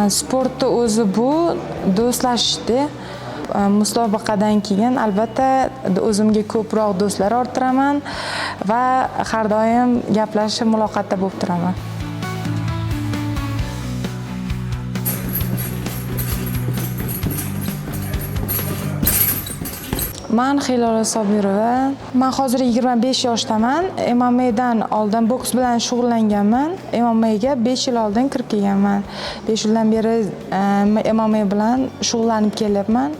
Sportni o'zi bu do'stlashishda. Musobaqadan keyin albatta o'zimga ko'proq do'stlar orttiraman va har doim gaplashib, muloqotda bo'lib turaman. Men Hilola Sobirova. Men hozir 25 yoshdaman. MMA'dan oldin boks bilan shug'ullanganman. MMA'ga 5 yil oldin kirib kelganman. 5 yildan beri MMA bilan shug'ullanib kelyapman.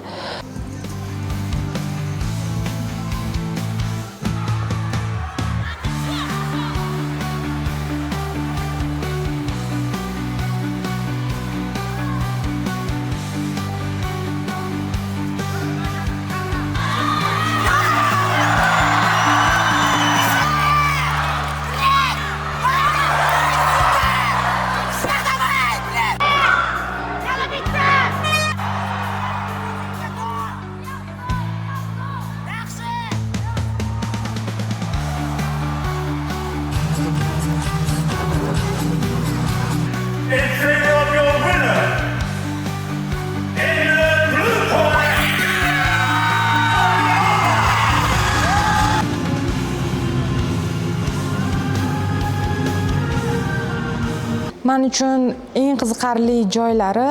Men uchun eng qiziqarli joylari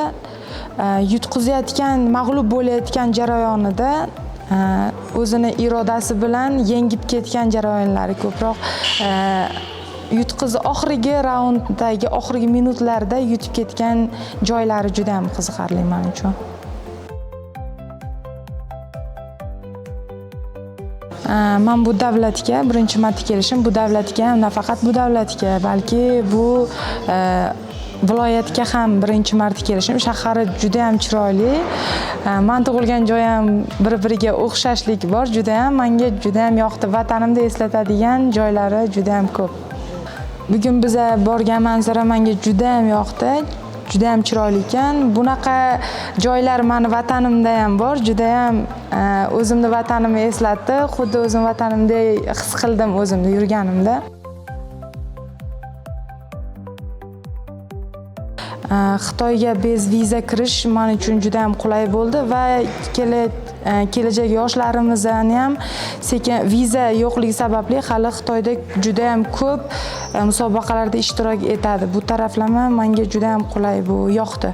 yutqizayotgan, mag'lub bo'layotgan jarayonida o'zini irodasi bilan yengib ketgan jarayonlari ko'proq. Oxirgi raunddagi oxirgi minutlarda yutib ketgan joylari juda ham qiziqarli men uchun. Men bu davlatga birinchi marta kelishim, bu davlatga, nafaqat bu davlatga, balki bu viloyatga ham birinchi marta kelishim. Shahari juda ham chiroyli. Men tug'ilgan joyim bir-biriga o'xshashlik bor, juda ham menga juda ham yoqdi. Vatanimni eslatadigan joylari juda ham ko'p. Bugun biz borgan manzara menga juda ham yoqdi. Juda ham chiroyli ekan. Bunaqa joylar meni vatanimda ham bor. Juda ham o'zimni vatanimni eslatdi. Xuddi o'zim vatanimdek his qildim o'zimni yurganimda. Xitoyga bez viza kirish men uchun juda ham qulay bo'ldi va kelajak yoshlarimizni ham sekin viza yo'qligi sababli hali Xitoyda juda ham ko'p musobaqalarda ishtirok etadi. Bu taraflama menga juda ham qulay, bu yoqdi.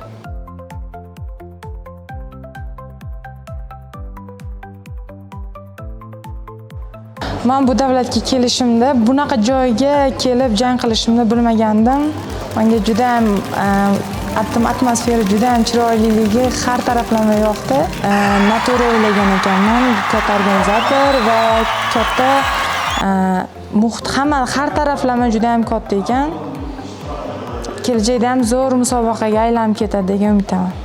Men bu davlatga kelishimda bunaqa joyga kelib jang qilishimni bilmagandim. Menga juda ham atmosfera juda ham chiroyliligi har taraflama yoqdi. Noto'g'ri o'ylagan ekanman. Katta organizator va katta muhit, hamma har taraflama juda ham katta ekan. Kelajakda ham zo'r musobaqaga aylanib ketadi degan umiddaman.